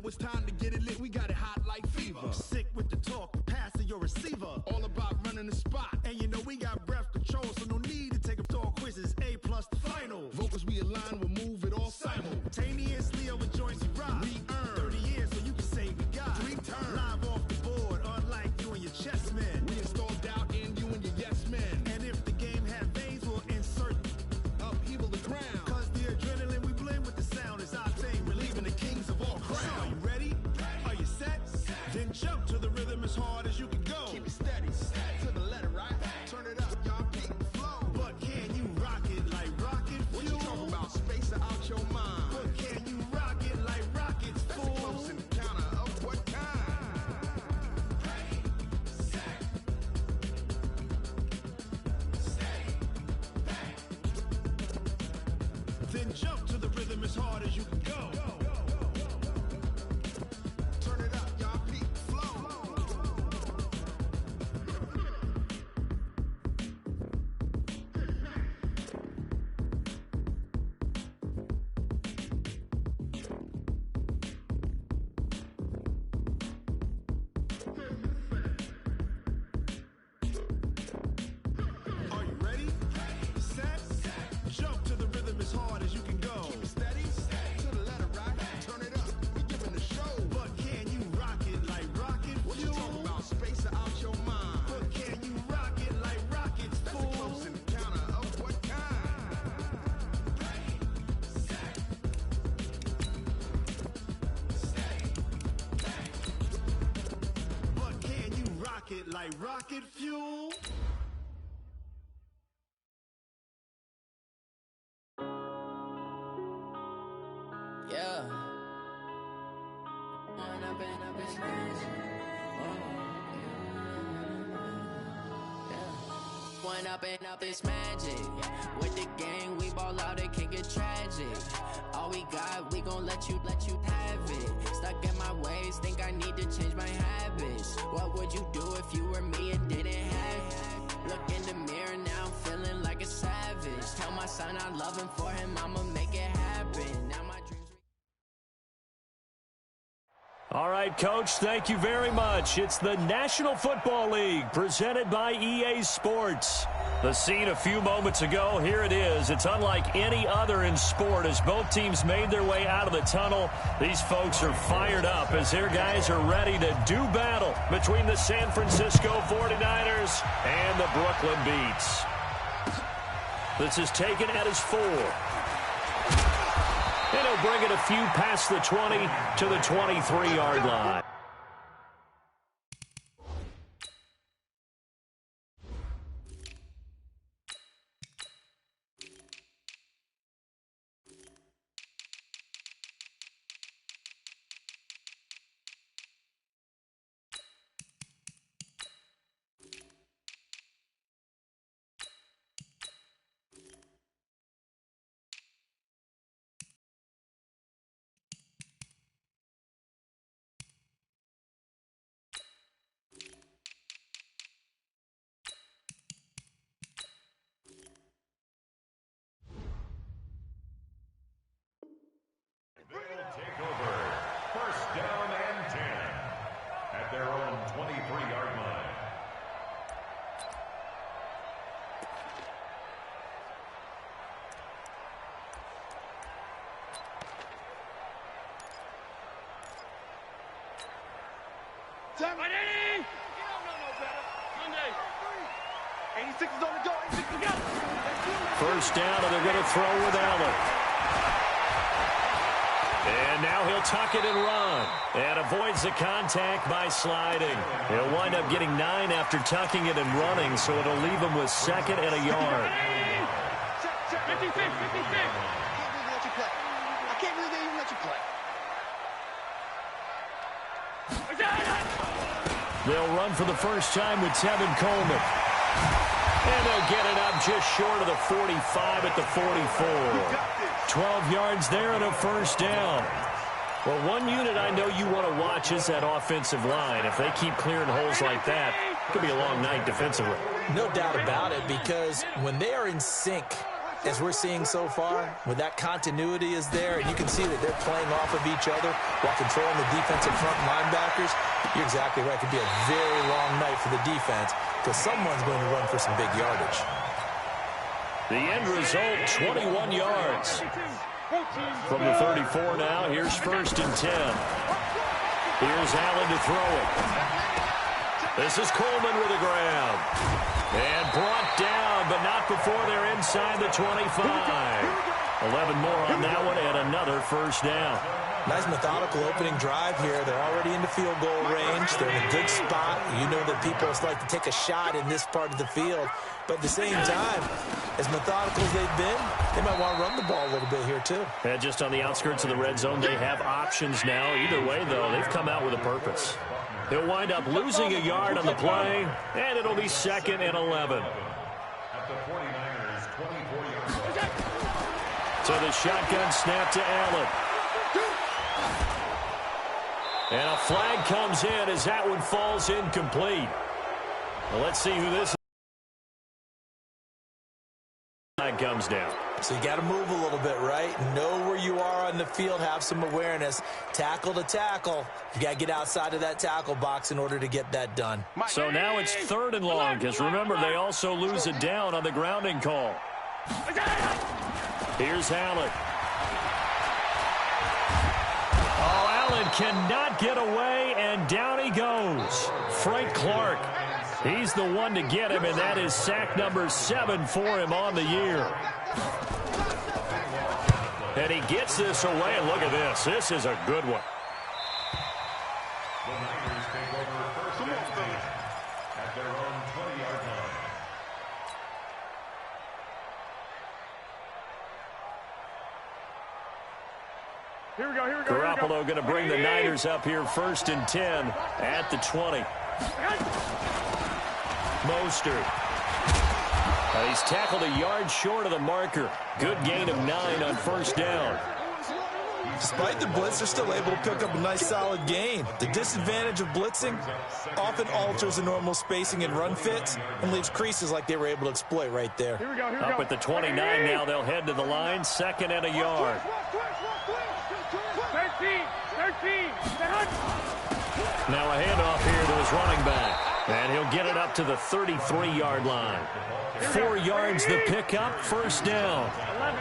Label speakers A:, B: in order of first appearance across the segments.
A: Now it's time to get it lit, we got it hot like fever.
B: Sick with the talk, passing your receiver.
A: All about running the spot.
B: And you know we got breath control, so no need to take up all quizzes. A+ the final.
A: Vocals we align, we'll move it all
B: simultaneously over joints we rock.
A: We earn
B: 30 years, so you can say we got
A: 3 turns.
B: Live off the board, unlike you and your chess men.
A: We install doubt in you and your yes men.
B: And if the game had veins, we'll insert
A: upheaval the ground.
B: Cause the adrenaline we blend with the sound is our thing, relieving the kings of all crowns. So are you ready? Are you set? Then jump to the rhythm as hard as you can go.
A: Keep it steady, to the letter, right? Turn it up, y'all keep the flow.
B: But can you rock it like rocket fuel?
A: What you talking about? Space out your mind.
B: But can you rock it like rockets,
A: That's
B: fool?
A: a close encounter of what kind?
C: Ready, set, steady, bang.
B: Then jump to the rhythm as hard as you can go.
A: Turn it up, y'all keep the flow.
B: Are you ready? Set, jump to the rhythm as hard as you can go.
A: Keep it steady, to the letter, right? Turn it up, we giving the show.
B: But can you rock it like rocket
A: What you
B: fuel?
A: talking about? Space out your mind.
B: But can you rock it like rockets,
A: That's a
B: fool?
A: close encounter of what kind?
C: Ready, set, steady, bang.
B: But can you rock it like rocket fuel?
D: Yeah. When I've been up in space. When up and up is magic. With the gang, we ball out, it can get tragic. All we got, we gon' let you have it. Stuck in my ways, think I need to change my habits. What would you do if you were me and didn't have it? Look in the mirror, now I'm feeling like a savage. Tell my son I love him, for him I'ma make it happen. Now my dreams.
E: All right, Coach, thank you very much. It's the National Football League presented by EA Sports. The scene a few moments ago, here it is. It's unlike any other in sport as both teams made their way out of the tunnel. These folks are fired up as their guys are ready to do battle between the San Francisco 49ers and the Brooklyn Beats. This is taken at his 4. And he'll bring it a few past the 20 to the 23-yard line.
F: They'll take over. First down and 10 at their own 23-yard line.
E: First down, and they're going to throw with Allen. And now he'll tuck it and run. And avoids the contact by sliding. He'll wind up getting 9 after tucking it and running, so it'll leave him with 2nd and a yard.
G: 56. I can't believe they even let you play.
E: They'll run for the first time with Tevin Coleman. And they'll get it up just short of the 45 at the 44. 12 yards there and a first down. Well, one unit I know you want to watch is that offensive line. If they keep clearing holes like that, it could be a long night defensively.
H: No doubt about it, because when they are in sync, as we're seeing so far, when that continuity is there, and you can see that they're playing off of each other while controlling the defensive front linebackers, you're exactly right. It could be a very long night for the defense because someone's going to run for some big yardage.
E: The end result, 21 yards. From the 34 now, here's 1st and 10. Here's Allen to throw it. This is Coleman with a grab. And brought down, but not before they're inside the 25. 11 more on that one, and another 1st down.
H: Nice methodical opening drive here. They're already into field goal range. They're in a good spot. You know that people like to take a shot in this part of the field. But at the same time, as methodical as they've been, they might want to run the ball a little bit here too.
E: And just on the outskirts of the red zone, they have options now. Either way, though, they've come out with a purpose. He'll wind up losing a yard on the play, and it'll be 2nd and 11.
F: At the 49ers, 24 yards.
E: So the shotgun snap to Allen. And a flag comes in as that one falls incomplete. Well, let's see who this flag comes down.
H: So you got to move a little bit, right? Know where you are on the field, have some awareness. Tackle to tackle. You got to get outside of that tackle box in order to get that done.
E: So now it's 3rd and long, because remember, they also lose it down on the grounding call. Here's Allen. Oh, Allen cannot get away, and down he goes. Frank Clark. He's the one to get him, and that is sack number 7 for him on the year. And he gets this away, and look at this. This is a good one.
F: The Niners take over 1st and 10 at their own 20-yard line.
G: Here we go.
E: Garoppolo going to bring the Niners up here 1st and 10 at the 20. Mostert. He's tackled a yard short of the marker. Good gain of 9 on 1st down.
H: Despite the blitz, they're still able to pick up a nice solid gain. The disadvantage of blitzing often alters the normal spacing and run fits and leaves creases like they were able to exploit right there.
G: Here we go.
E: Up at the 29 now, they'll head to the line, 2nd and a yard.
G: 13.
E: Now a handoff here to his running back. And he'll get it up to the 33-yard line. 4 yards the pickup, 1st down.
G: 11.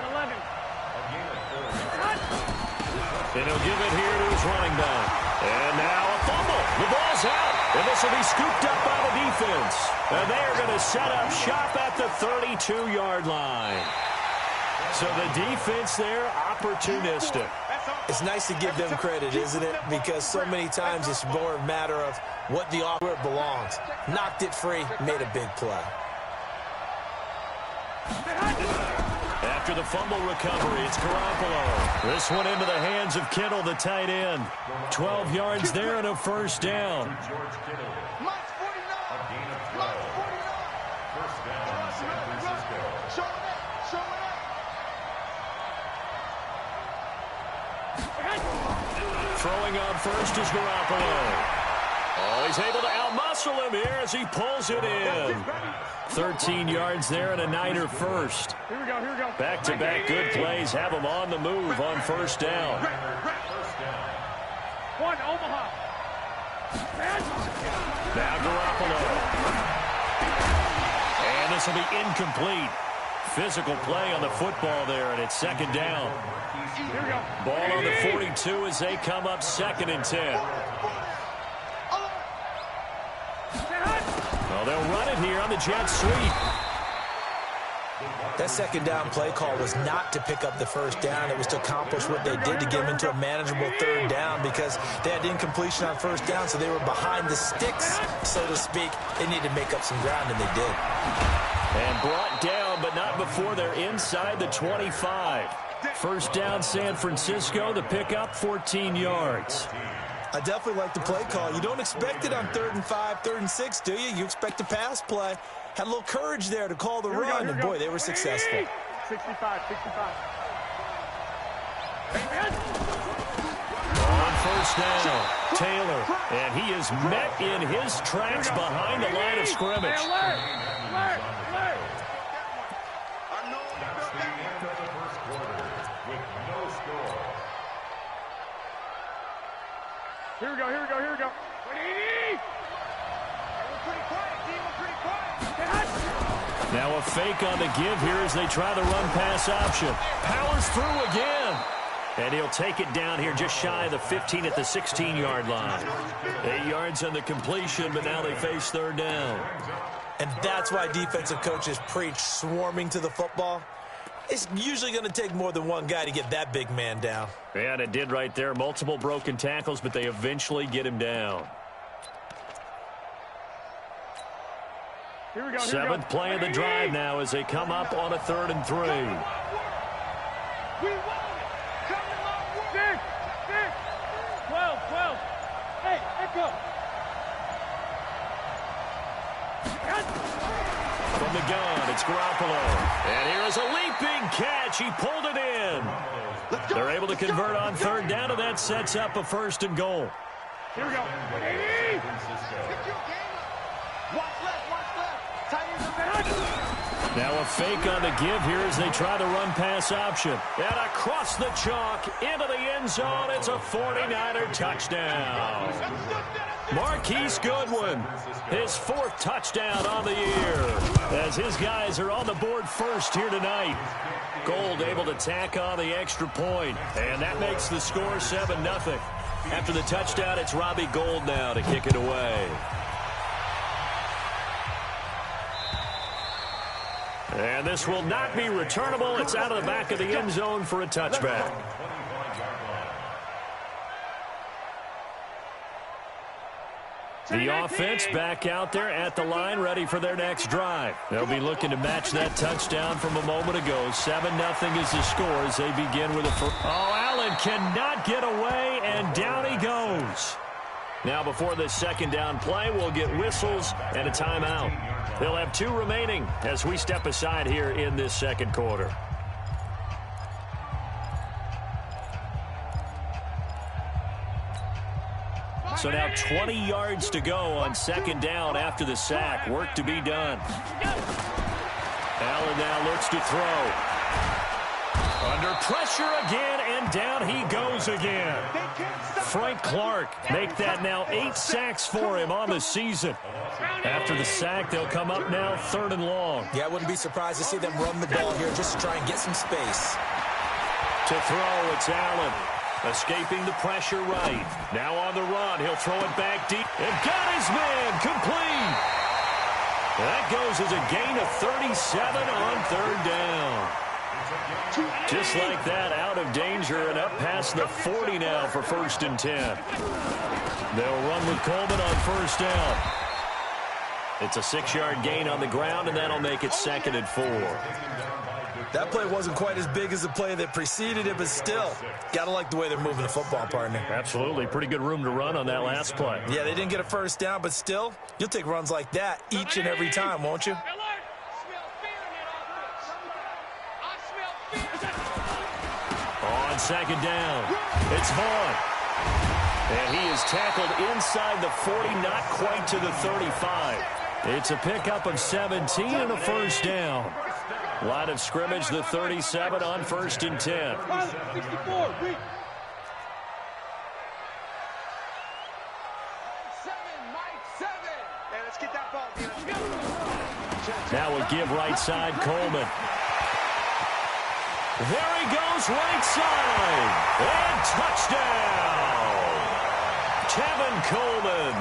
E: And he'll give it here to his running back. And now a fumble. The ball's out. And this will be scooped up by the defense. And they are going to set up shop at the 32-yard line. So the defense there, opportunistic.
H: It's nice to give them credit, isn't it? Because so many times it's more a matter of what the offer belongs. Knocked it free, made a big play.
E: After the fumble recovery, it's Garoppolo. This one into the hands of Kittle, the tight end. 12 yards there and a 1st down.
F: George Kittle. A gain of 12. 1st down, San Francisco.
E: Throwing on 1st is Garoppolo. Oh, he's able to outmuscle him here as he pulls it in. 13 yards there and a Niner 1st.
G: Here we go.
E: Back-to-back good plays have him on the move on 1st down.
G: 1, Omaha.
E: Now Garoppolo. And this will be incomplete. Physical play on the football there, and it's 2nd down.
G: Here we go.
E: Ball on the 42 as they come up 2nd and 10. Well, they'll run it here on the jet sweep.
H: That 2nd down play call was not to pick up the 1st down. It was to accomplish what they did to get them into a manageable 3rd down because they had incompletion on 1st down, so they were behind the sticks, so to speak. They needed to make up some ground, and they did.
E: And brought down, but not before they're inside the 25. 1st down, San Francisco. The pickup, 14 yards.
H: I definitely like the play call. You don't expect it on 3rd and 5, 3rd and 6, do you? You expect a pass play. Had a little courage there to call the run, and boy, they were successful.
G: 65.
E: On 1st down, Taylor, and he is met in his tracks behind the line of scrimmage.
G: Alert.
F: That's the
G: Here we go, here we go, here we go.
E: Now a fake on the give here as they try the run-pass option. Powers through again. And he'll take it down here just shy of the 15 at the 16-yard line. 8 yards on the completion, but now they face third down.
H: And that's why defensive coaches preach swarming to the football. It's usually going to take more than one guy to get that big man down.
E: Yeah, and it did right there. Multiple broken tackles, but they eventually get him down.
G: Here we go,
E: Seventh play of the drive now as they come up on a 3rd and 3.
G: We want it. Come to my work. 12. Hey, let go.
E: From the gun, it's Garoppolo. And here is a leaping catch. He pulled it in. They're able to convert on 3rd down, and that sets up a 1st and goal.
G: Here we go.
E: Now a fake on the give here as they try the run-pass option. And across the chalk into the end zone. It's a 49er touchdown. Marquise Goodwin, his 4th touchdown on the year, as his guys are on the board first here tonight. Gold able to tack on the extra point, and that makes the score 7-0. After the touchdown, it's Robbie Gould now to kick it away. And this will not be returnable. It's out of the back of the end zone for a touchback. The offense back out there at the line, ready for their next drive. They'll be looking to match that touchdown from a moment ago. 7-0 is the score as they begin with a first. Oh, Allen cannot get away, and down he goes. Now before this 2nd down play, we'll get whistles and a timeout. They'll have 2 remaining as we step aside here in this 2nd quarter. So now 20 yards to go on 2nd down after the sack. Work to be done. Allen now looks to throw. Under pressure again, and down he goes again. Frank Clark make that now 8 sacks for him on the season. After the sack, they'll come up now 3rd and long.
H: Yeah, I wouldn't be surprised to see them run the ball here just to try and get some space.
E: To throw, it's Allen. Escaping the pressure right. Now on the run, he'll throw it back deep. And got his man complete. That goes as a gain of 37 on 3rd down. Just like that, out of danger and up past the 40 now for 1st and 10. They'll run with Coleman on 1st down. It's a 6-yard gain on the ground, and that'll make it 2nd and 4.
H: That play wasn't quite as big as the play that preceded it, but still, gotta like the way they're moving the football, partner.
E: Absolutely. Pretty good room to run on that last play.
H: Yeah, they didn't get a 1st down, but still, you'll take runs like that each and every time, won't you?
E: On 2nd down, it's Vaughn. And he is tackled inside the 40, not quite to the 35. It's a pickup of 17 and a 1st down. Line of scrimmage, the 37 on 1st and 10.
F: 64,
E: Now we give right side Coleman. There he goes right side. And touchdown. Tevin Coleman.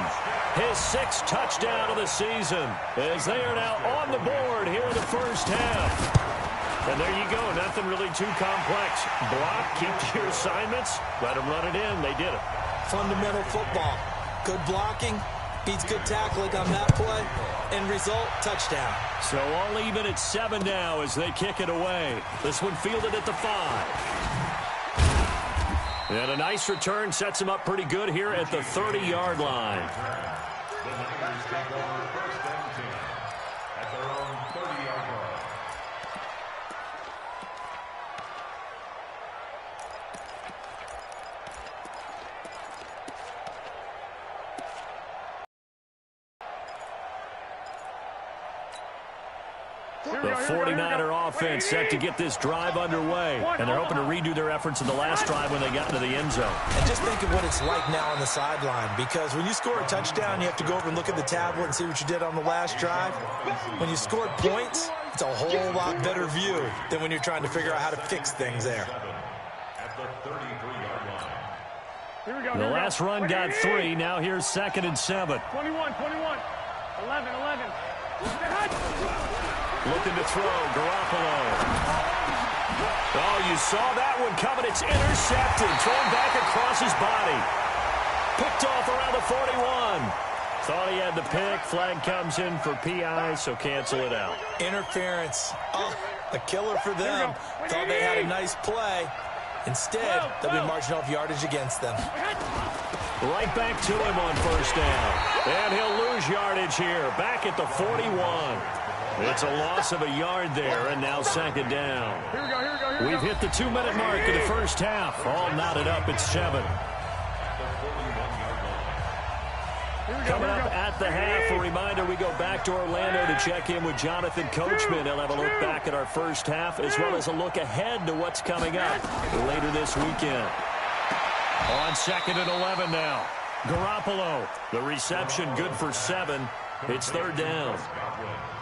E: His 6th touchdown of the season as they are now on the board here in the 1st half. And there you go. Nothing really too complex. Block, keep to your assignments, let them run it in. They did it.
H: Fundamental football. Good blocking beats good tackling on that play. End result, touchdown.
E: So all even at 7 now as they kick it away. This one fielded at the 5. And a nice return sets him up pretty good here at the 30-yard line.
C: The Niners take over 1st and 10 at their own 30-yard line.
E: The 49er offense set to get this drive underway. And they're hoping to redo their efforts in the last drive when they got into the end zone.
H: And just think of what it's like now on the sideline, because when you score a touchdown, you have to go over and look at the tablet and see what you did on the last drive. When you scored points, it's a whole lot better view than when you're trying to figure out how to fix things there.
C: At the 33-yard line.
E: The last run got 3. Now here's 2nd and 7.
G: 21, 21, 11, 11.
E: Looking to throw, Garoppolo. Oh, you saw that one coming. It's intercepted. Thrown back across his body. Picked off around the 41. Thought he had the pick. Flag comes in for PI, so cancel it out.
H: Interference. Oh, a killer for them. Thought they had a nice play. Instead, they'll be marching off yardage against them.
E: Right back to him on 1st down. And he'll lose yardage here. Back at the 41. It's a loss of a yard there, and now 2nd down. We've hit the 2-minute mark of the first half. All knotted up at 7. Coming up at the half, a reminder, we go back to Orlando to check in with Jonathan Coachman. He'll have a look back at our first half, as well as a look ahead to what's coming up later this weekend. On 2nd and 11 now. Garoppolo, the reception good for 7. It's 3rd down.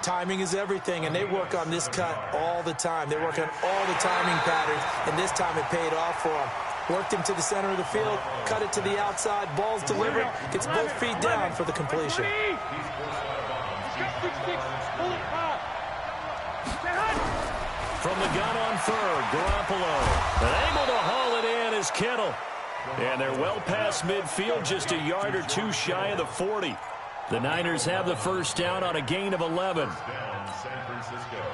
H: Timing is everything, and they work on this cut all the time. They work on all the timing patterns, and this time it paid off for them. Worked him to the center of the field, cut it to the outside, ball's delivered, gets both feet down for the completion.
E: From the gun on 3rd, Garoppolo. And able to haul it in is Kittle. And they're well past midfield, just a yard or 2 shy of the 40. The Niners have the 1st down on a gain of 11.
G: Here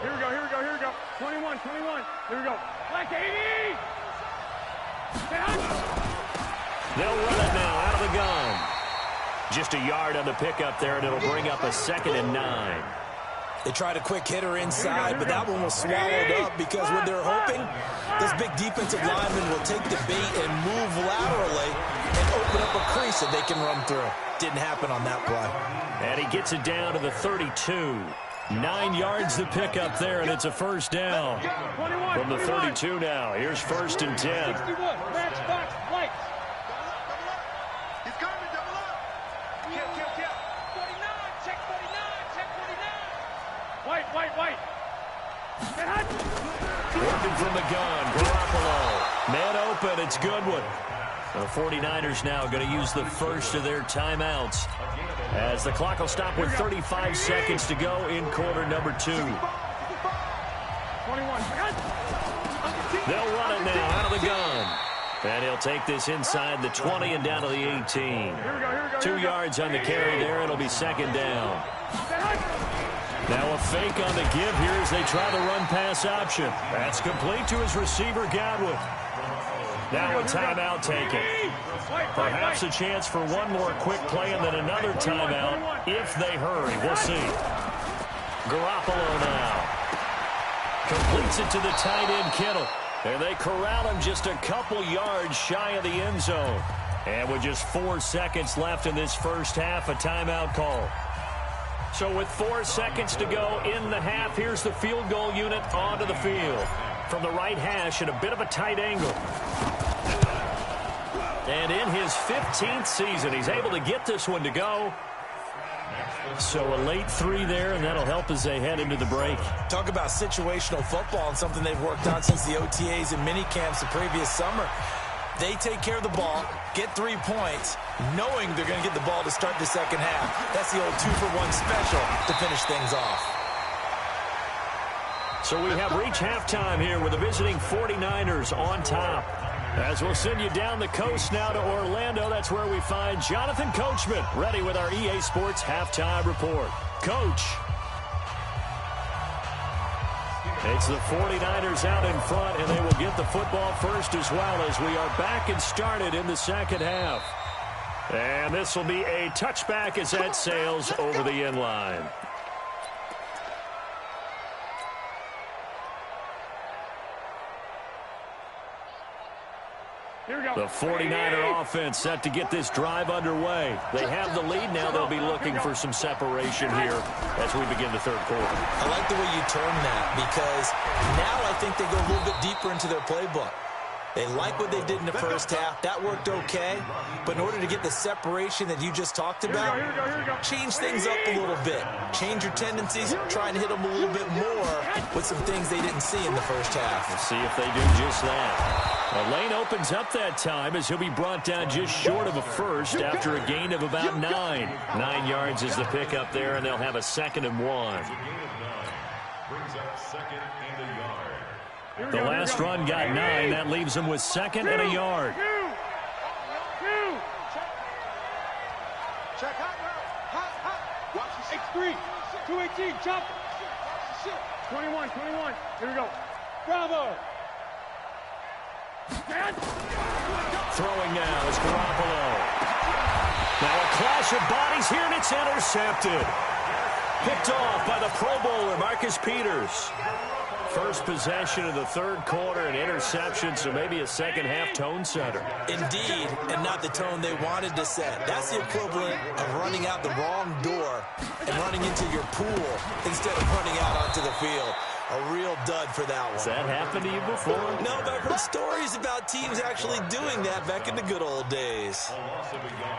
G: we go, here we go, here we go. 21, 21. Here we go. Like 80!
E: They'll run it now out of the gun. Just a yard on the pickup there, and it'll bring up a 2nd and 9.
H: They tried a quick hitter inside, but that one was swallowed up because what they're hoping, those big defensive linemen will take the bait and move laterally and open up a crease that they can run through. Didn't happen on that play.
E: And he gets it down to the 32. 9 yards to pick up there, and it's a 1st down. From the 32 now, here's 1st and 10.
G: 61, match box, white.
F: He's coming, double up. Kill.
G: 49, check 49, check 49. White, white, white.
E: Working from the gun, Garoppolo. Man open, it's Goodwin. The 49ers now going to use the first of their timeouts, as the clock will stop with 35 seconds to go in quarter number 2.
G: 21.
E: They'll run it now out of the gun. And he'll take this inside the 20 and down to the 18. 2 yards on the carry there. It'll be 2nd down. Now a fake on the give here as they try the run-pass option. That's complete to his receiver, Godwin. Now a timeout taken. Perhaps a chance for one more quick play and then another timeout if they hurry. We'll see. Garoppolo now. Completes it to the tight end, Kittle. And they corral him just a couple yards shy of the end zone. And with just 4 seconds left in this first half, a timeout call. So with 4 seconds to go in the half, here's the field goal unit onto the field. From the right hash at a bit of a tight angle. And in his 15th season, he's able to get this one to go. So a late 3 there, and that'll help as they head into the break.
H: Talk about situational football and something they've worked on since the OTAs and mini camps the previous summer. They take care of the ball, get 3 points, knowing they're going to get the ball to start the second half. That's the old 2-for-1 special to finish things off.
E: So we have reached halftime here with the visiting 49ers on top. As we'll send you down the coast now to Orlando, that's where we find Jonathan Coachman, ready with our EA Sports Halftime Report. Coach. It's the 49ers out in front, and they will get the football first as well as we are back and started in the second half. And this will be a touchback as that sails over the end line. The 49er offense set to get this drive underway. They have the lead now. They'll be looking for some separation here as we begin the third quarter.
H: I like the way you term that because now I think they go a little bit deeper into their playbook. They like what they did in the first half. That worked okay. But in order to get the separation that you just talked about, change things up a little bit. Change your tendencies, try and hit them a little bit more with some things they didn't see in the first half.
E: Let's see if they do just that. The lane opens up that time as he'll be brought down just short of a first after a gain of about 9. 9 yards is the pickup there, and they'll have a 2nd and 1.
C: Brings up 2nd and a yard.
E: The last run got 9. That leaves them with 2nd and a yard.
F: Check hot. Watch the 6-3. 218. Jump.
G: 21. Here we go. Bravo.
E: Throwing now is Garoppolo. Now a clash of bodies here, and it's intercepted. Picked off by the Pro Bowler, Marcus Peters. First possession of the third quarter, an interception, so maybe a second-half tone setter.
H: Indeed, and not the tone they wanted to set. That's the equivalent of running out the wrong door and running into your pool instead of running out onto the field. A real dud for that one.
E: Has that happened to you before?
H: No, but I've heard stories about teams actually doing that back in the good old days.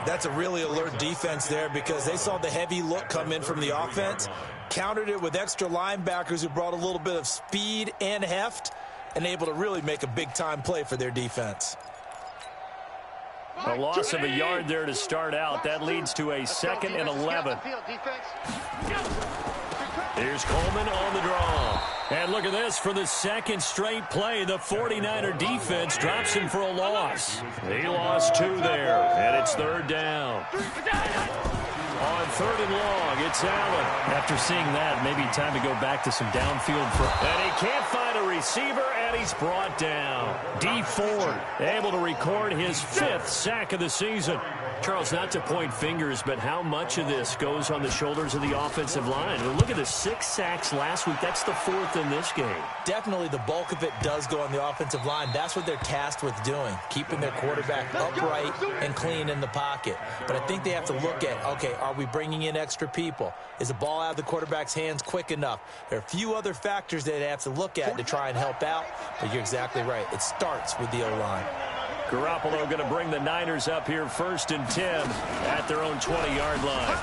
H: That's a really alert defense there because they saw the heavy look come in from the offense, countered it with extra linebackers who brought a little bit of speed and heft, and able to really make a big-time play for their defense.
E: A loss of a yard there to start out. That leads to a 2nd and 11. Here's Coleman on the draw. And look at this. For the second straight play, the 49er defense drops him for a loss. He lost 2 there, and it's 3rd down. On 3rd and long, it's Allen. After seeing that, maybe time to go back to some downfield. And he can't find a receiver, and he's brought down. D. Ford able to record his 5th sack of the season. Charles, not to point fingers, but how much of this goes on the shoulders of the offensive line? Well, look at the 6 sacks last week. That's the 4th in this game.
H: Definitely the bulk of it does go on the offensive line. That's what they're tasked with doing, keeping their quarterback upright and clean in the pocket. But I think they have to look at, okay, are we bringing in extra people? Is the ball out of the quarterback's hands quick enough? There are a few other factors that they have to look at to try and help out, but you're exactly right. It starts with the O-line.
E: Garoppolo going to bring the Niners up here 1st and 10 at their own 20-yard line.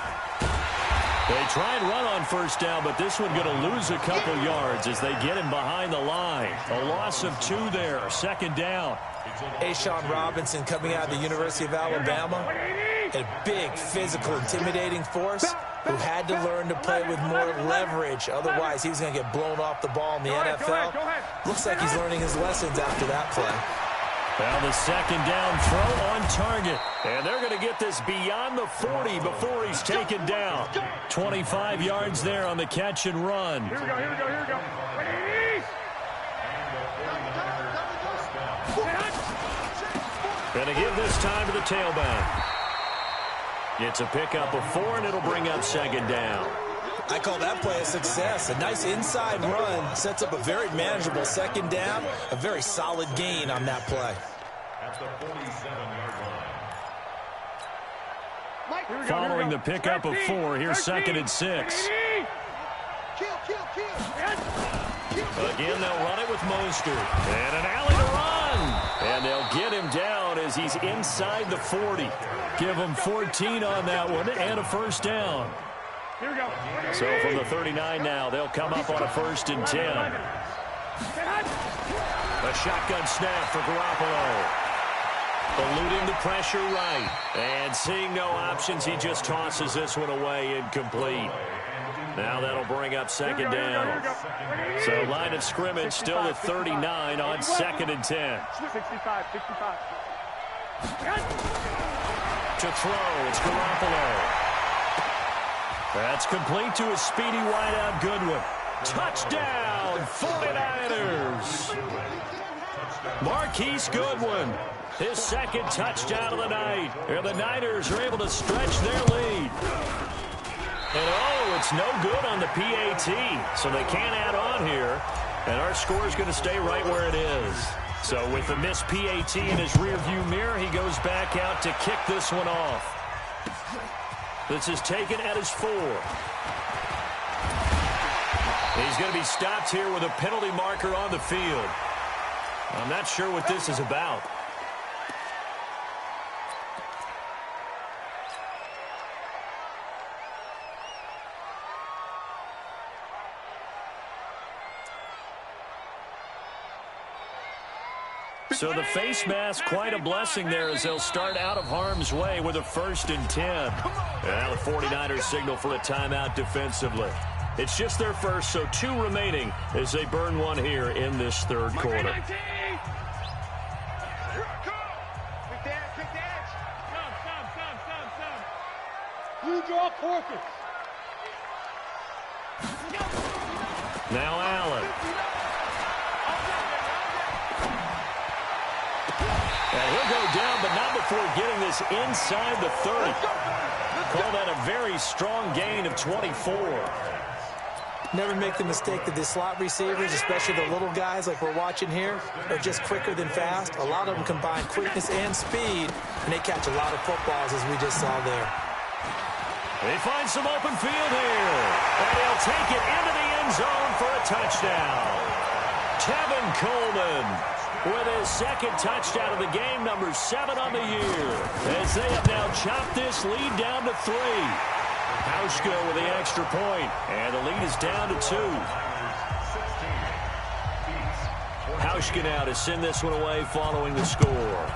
E: They try and run on 1st down, but this one going to lose a couple yards as they get him behind the line. A loss of 2 there, 2nd down.
H: Ashawn Robinson coming out of the University of Alabama, a big, physical, intimidating force who had to learn to play with more leverage. Otherwise, he's going to get blown off the ball in the NFL. Looks like he's learning his lessons after that play.
E: Well, the 2nd down throw on target. And they're going to get this beyond the 40 before he's taken down. 25 yards there on the catch and run.
G: Here we go.
E: Going to give this time to the tailback. It's a pickup of 4, and it'll bring up 2nd down.
H: I call that play a success. A nice inside run sets up a very manageable 2nd down, a very solid gain on that play.
C: At the 47-yard line.
E: Following the pickup of 4, here's 2nd and 6. Again, they'll run it with Mostert. And an alley to run. And they'll get him down as he's inside the 40. Give him 14 on that one and a 1st down.
G: Here we go.
E: So from the 39 now, they'll come up on a 1st and 10. A shotgun snap for Garoppolo. Eluding the pressure right. And seeing no options, he just tosses this one away incomplete. Now that'll bring up 2nd down. So line of scrimmage still at 39 on 2nd and 10.
G: 65.
E: To throw, it's Garoppolo. That's complete to a speedy wideout Goodwin. Touchdown, 49ers. Marquise Goodwin, his 2nd touchdown of the night. And the Niners are able to stretch their lead. And oh, it's no good on the PAT, so they can't add on here. And our score is going to stay right where it is. So with the missed PAT in his rearview mirror, he goes back out to kick this one off. This is taken at his 4. He's going to be stopped here with a penalty marker on the field. I'm not sure what this is about. So the face mask, quite a blessing there as they'll start out of harm's way with a 1st and 10. And now the 49ers signal for a timeout defensively. It's just their first, so 2 remaining as they burn one here in this 3rd quarter.
G: You draw forfeit.
E: Now Allen. And he'll go down, but not before getting this inside the 30. Call that a very strong gain of 24.
H: Never make the mistake that the slot receivers, especially the little guys like we're watching here, are just quicker than fast. A lot of them combine quickness and speed, and they catch a lot of footballs, as we just saw there.
E: They find some open field here, and he'll take it into the end zone for a touchdown. Tevin Coleman with his 2nd touchdown of the game, number 7 on the year, as they have now chopped this lead down to 3. Hauschka with the extra point, and the lead is down to 2. Hauschka now to send this one away following the score.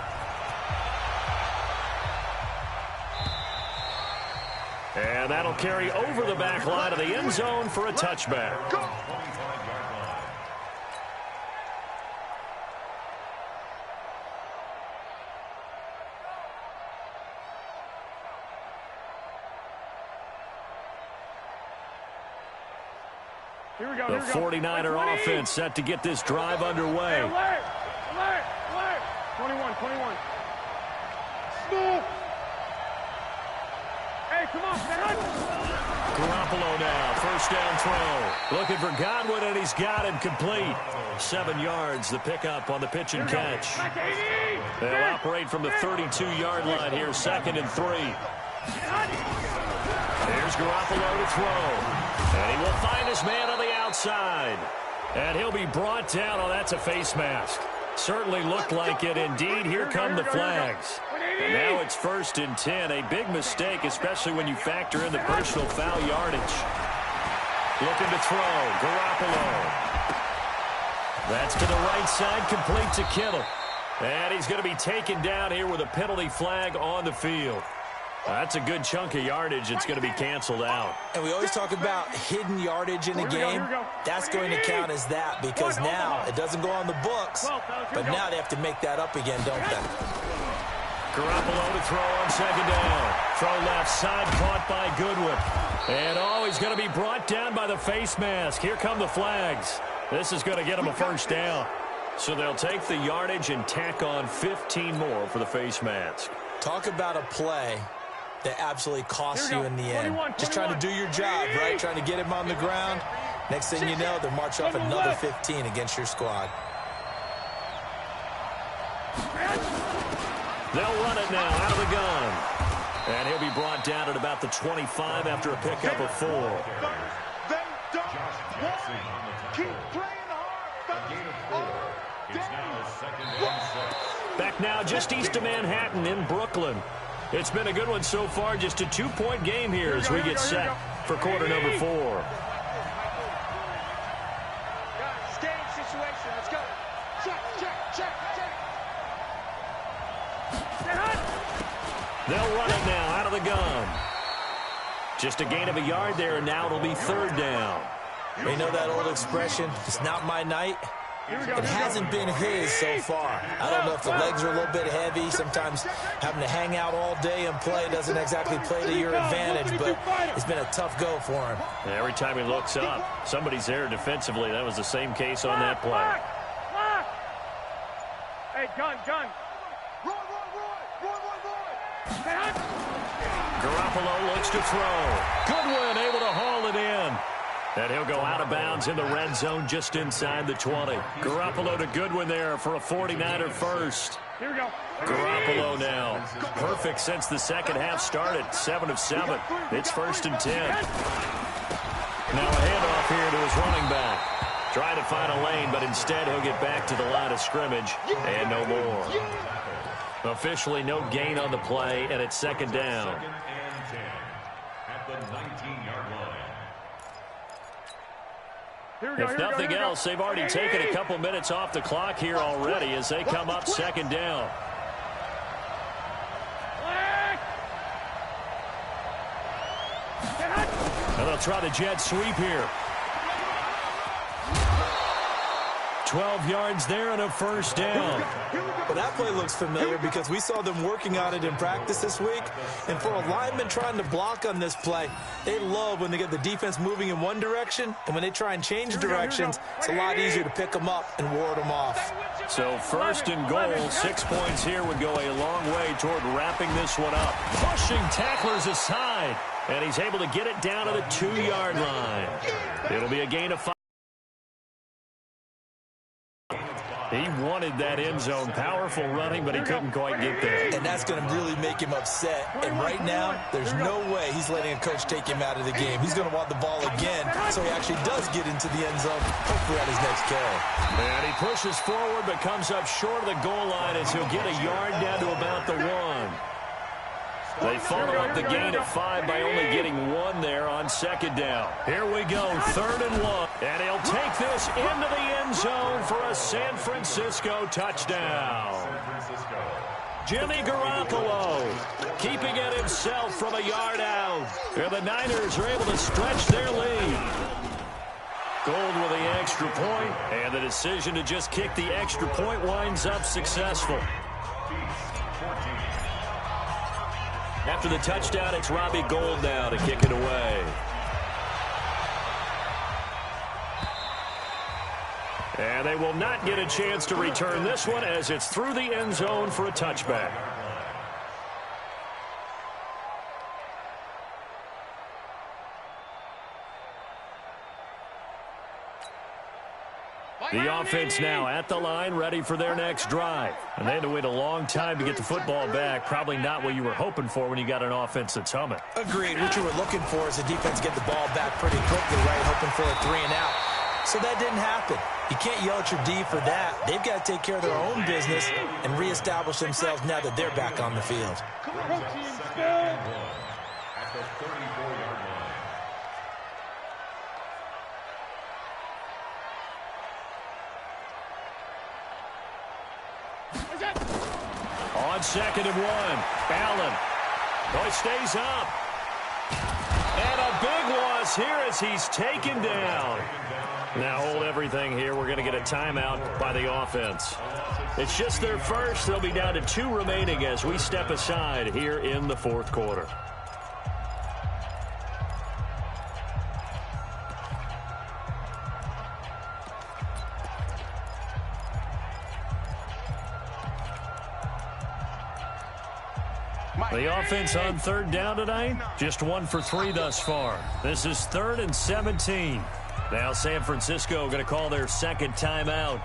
E: And that'll carry over the back line of the end zone for a touchback.
G: Here we go,
E: The 49er offense set to get this drive underway.
G: Alert! 21. Smooth! Hey, come on, man.
E: Garoppolo now, 1st down throw. Looking for Godwin, and he's got him complete. 7 yards, the pickup on the pitch and catch. They'll operate from the 32-yard line here, 2nd and 3. Here's Garoppolo to throw. And he will find his man on the outside. And he'll be brought down. Oh, that's a face mask. Certainly looked like it. Indeed, here come the flags. And now it's 1st and 10. A big mistake, especially when you factor in the personal foul yardage. Looking to throw. Garoppolo. That's to the right side, complete to Kittle. And he's going to be taken down here with a penalty flag on the field. That's a good chunk of yardage. It's going to be canceled out.
H: And we always talk about hidden yardage in the game. That's going to count as that because now it doesn't go on the books, but now they have to make that up again, don't they?
E: Garoppolo to throw on 2nd down. Throw left side, caught by Goodwin. And he's going to be brought down by the face mask. Here come the flags. This is going to get him a 1st down. So they'll take the yardage and tack on 15 more for the face mask.
H: Talk about a play that absolutely costs you in the end. Just trying to do your job, right? Trying to get him on the ground. Next thing you know, they'll march off another 15 against your squad.
E: They'll run it now out of the gun. And he'll be brought down at about the 25 after a pickup of 4.
F: Keep playing hard.
C: It's now 2nd and 6.
E: Back now just east of Manhattan in Brooklyn. It's been a good one so far. Just a 2-point game here as we get set for quarter number 4.
F: Game situation. Let's go. Check.
E: They'll run it now out of the gun. Just a gain of a yard there, and now it'll be 3rd down.
H: You know that old expression, it's not my night? It hasn't been his so far. I don't know if the legs are a little bit heavy. Sometimes having to hang out all day and play doesn't exactly play to your advantage, but it's been a tough go for him.
E: Every time he looks up, somebody's there defensively. That was the same case on that play.
G: Hey, gun. Roy.
E: Garoppolo looks to throw. Goodwin able to haul it in. And he'll go out of bounds in the red zone just inside the 20. Garoppolo to Goodwin there for a 49er first.
G: Here we go.
E: Garoppolo now. Perfect since the second half started. 7 of 7. It's 1st and 10. Now a handoff here to his running back. Trying to find a lane, but instead he'll get back to the line of scrimmage and no more. Officially no gain on the play, and it's 2nd down.
C: 2nd and 10 at the 19-yard line.
E: If nothing else, they've already taken a couple minutes off the clock here already as they come up 2nd down. And they'll try the jet sweep here. 12 yards there and a 1st down.
H: Well, that play looks familiar because we saw them working on it in practice this week. And for a lineman trying to block on this play, they love when they get the defense moving in one direction. And when they try and change directions, it's a lot easier to pick them up and ward them off.
E: So 1st and goal, 6 points here would go a long way toward wrapping this one up. Pushing tacklers aside, and he's able to get it down to the 2-yard line. It'll be a gain of 5. He wanted that end zone. Powerful running, but he couldn't quite get there.
H: And that's going to really make him upset. And right now, there's no way he's letting a coach take him out of the game. He's going to want the ball again, so he actually does get into the end zone, hopefully on his next carry.
E: And he pushes forward, but comes up short of the goal line as he'll get a yard down to about the 1. They follow up the gain of 5 by only getting 1 there on 2nd down. Here we go, 3rd and 1. And he'll take this into the end zone for a San Francisco touchdown. Jimmy Garoppolo keeping it himself from a yard out. And the Niners are able to stretch their lead. Gold with the extra point, and the decision to just kick the extra point winds up successful. After the touchdown, it's Robbie Gould now to kick it away. And they will not get a chance to return this one as it's through the end zone for a touchback. The offense now at the line, ready for their next drive. And they had to wait a long time to get the football back. Probably not what you were hoping for when you got an offense that's humming.
H: Agreed. What you were looking for is the defense get the ball back pretty quickly, right? Hoping for a 3 and out. So that didn't happen. You can't yell at your D for that. They've got to take care of their own business and reestablish themselves now that they're back on the field.
C: At the 34-yard line.
E: On 2nd and 1, Allen. Oh, he stays up. And a big loss here as he's taken down. Now hold everything here. We're going to get a timeout by the offense. It's just their first. They'll be down to 2 remaining as we step aside here in the 4th quarter. The offense on 3rd down tonight, just 1 for 3 thus far. This is 3rd and 17. Now San Francisco going to call their 2nd timeout.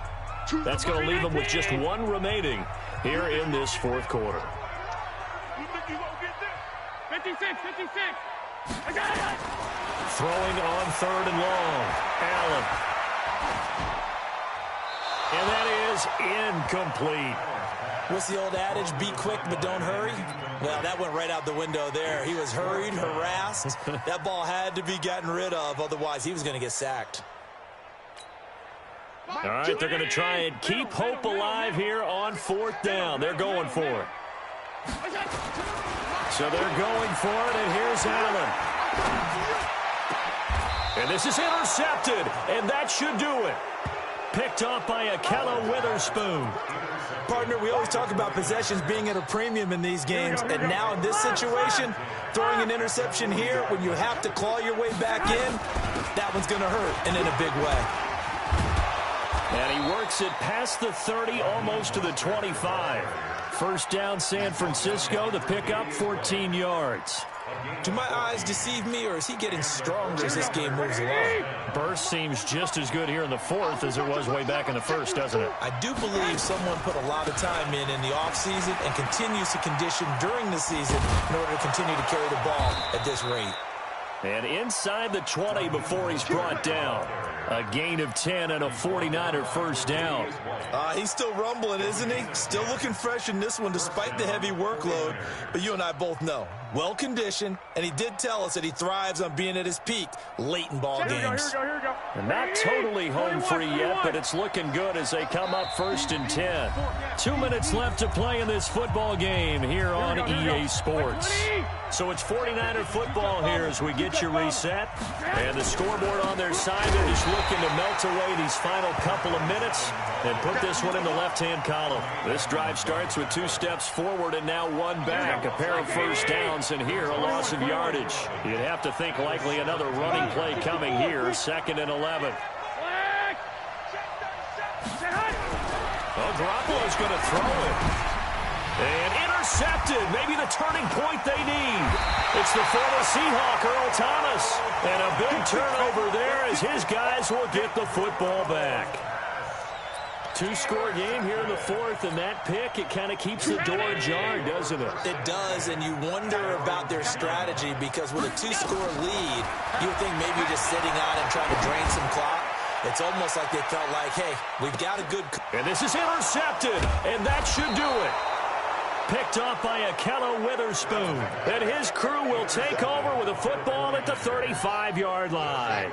E: That's going to leave them with just 1 remaining here in this 4th quarter.
G: 56. I got it.
E: Throwing on 3rd and long. Allen. And that is incomplete.
H: What's the old adage? Be quick, but don't hurry. Well, that went right out the window there. He was hurried, harassed. That ball had to be gotten rid of, otherwise he was going to get sacked.
E: All right, they're going to try and keep hope alive here on 4th down. They're going for it. So they're going for it, and here's Allen. And this is intercepted, and that should do it. Picked off by Akella Witherspoon.
H: Partner, we always talk about possessions being at a premium in these games, and now in this situation, throwing an interception here when you have to claw your way back in, that one's going to hurt, and in a big way.
E: And he works it past the 30, almost to the 25. 1st down, San Francisco, the pickup, 14 yards.
H: Do my eyes deceive me, or is he getting stronger as this game moves along?
E: Burst seems just as good here in the fourth as it was way back in the first, doesn't it?
H: I do believe someone put a lot of time in the offseason and continues to condition during the season in order to continue to carry the ball at this rate.
E: And inside the 20 before he's brought down. A gain of 10 and a 49er first down.
H: He's still rumbling, isn't he? Still looking fresh in this one despite the heavy workload. But you and I both know, well-conditioned, and he did tell us that he thrives on being at his peak late in ball games.
G: Here we go.
E: And not totally home free yet, but it's looking good as they come up first and 10. 2 minutes left to play in this football game here on EA Sports. So it's 49er football here as we get you reset. And the scoreboard on their side, they're just looking to melt away these final couple of minutes and put this one in the left-hand column. This drive starts with 2 steps forward and now 1 back. A pair of first downs, and here a loss of yardage. You'd have to think likely another running play coming here, 2nd and 11. Well, Garoppolo's going to throw it. And intercepted. Maybe the turning point they need. It's the former Seahawk, Earl Thomas. And a big turnover there as his guys will get the football back. 2-score game here in the fourth, and that pick, it kind of keeps the door ajar, doesn't it?
H: It does, and you wonder about their strategy because with a 2-score lead, you would think maybe just sitting out and trying to drain some clock. It's almost like they felt like, hey, we've got a good...
E: And this is intercepted, and that should do it. Picked off by Akello Witherspoon. And his crew will take over with a football at the 35-yard line.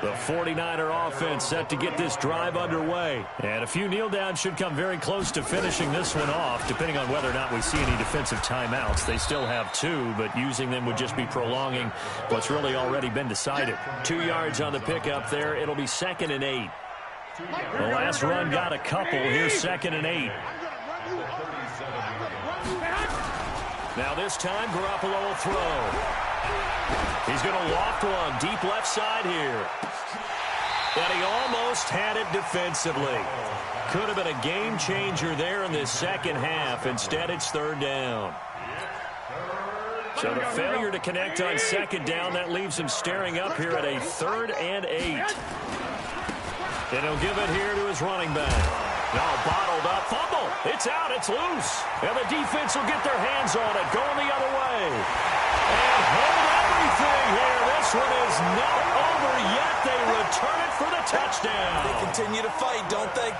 E: The 49er offense set to get this drive underway. And a few kneel downs should come very close to finishing this one off, depending on whether or not we see any defensive timeouts. They still have 2, but using them would just be prolonging what's really already been decided. 2 yards on the pickup there. It'll be 2nd and 8. The last run got a couple. Here's 2nd and 8. Now this time, Garoppolo will throw. He's going to loft one deep left side here. And he almost had it defensively. Could have been a game changer there in this second half. Instead, it's 3rd down. So the failure to connect on 2nd down, that leaves him staring up here at a 3rd and 8. And he'll give it here to his running back. Now bottled up, fumble. It's out, it's loose. And the defense will get their hands on it, going the other way. And hold everything here. This one is not over yet. They return it for the touchdown.
H: They continue to fight, don't they?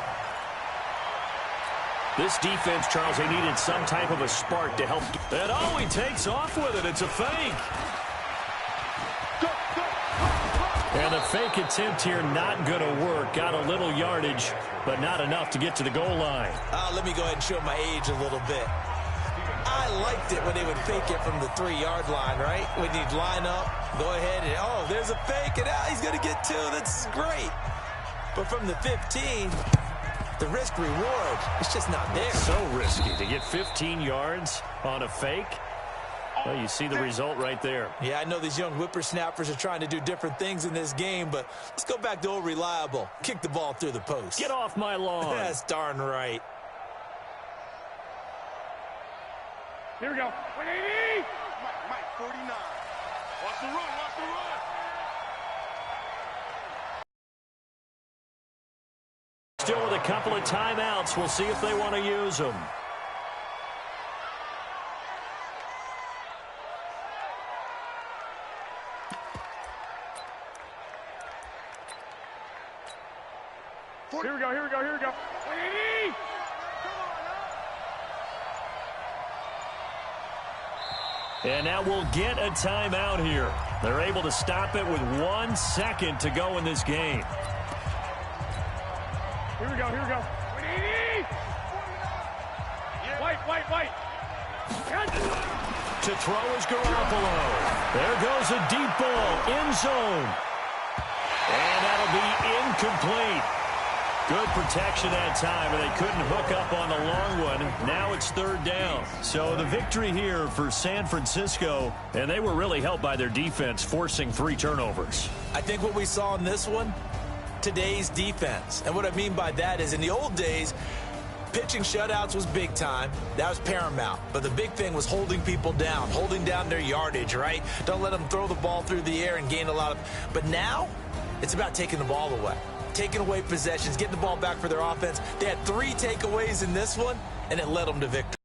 E: This defense, Charles, they needed some type of a spark to help. And oh, he takes off with it. It's a fake. And the fake attempt here not going to work. Got a little yardage, but not enough to get to the goal line.
H: Let me go ahead and show my age a little bit. I liked it when they would fake it from the 3-yard line, right? When you'd line up, go ahead, and oh, there's a fake, and he's going to get 2. That's great. But from the 15, the risk-reward, it's just not there.
E: So risky to get 15 yards on a fake. Well, you see the result right there.
H: Yeah, I know these young whippersnappers are trying to do different things in this game, but let's go back to old reliable. Kick the ball through the post.
E: Get off my lawn.
H: That's darn right.
G: Here we go. 180.
F: Mike 49. Watch the run, watch the run.
E: Still with a couple of timeouts. We'll see if they want to use them.
G: Here we go. 180.
E: And now we'll get a timeout here. They're able to stop it with 1 second to go in this game.
G: Here we go. 180. White.
E: To throw is Garoppolo. There goes a deep ball, end zone. And that'll be incomplete. Good protection that time, and they couldn't hook up on the long one. Now it's 3rd down. So the victory here for San Francisco, and they were really helped by their defense, forcing 3 turnovers.
H: I think what we saw in this one, today's defense. And what I mean by that is in the old days, Pitching shutouts was big time. That was paramount. But the big thing was holding people down, holding down their yardage, right? Don't let them throw the ball through the air and gain a lot of... But now, it's about taking the ball away. Taking away possessions, getting the ball back for their offense. They had 3 takeaways in this one, and it led them to victory.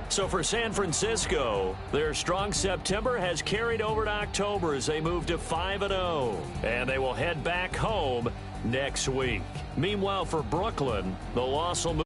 E: So for San Francisco, their strong September has carried over to October as they move to 5-0. And they will head back home next week. Meanwhile, for Brooklyn, the loss will move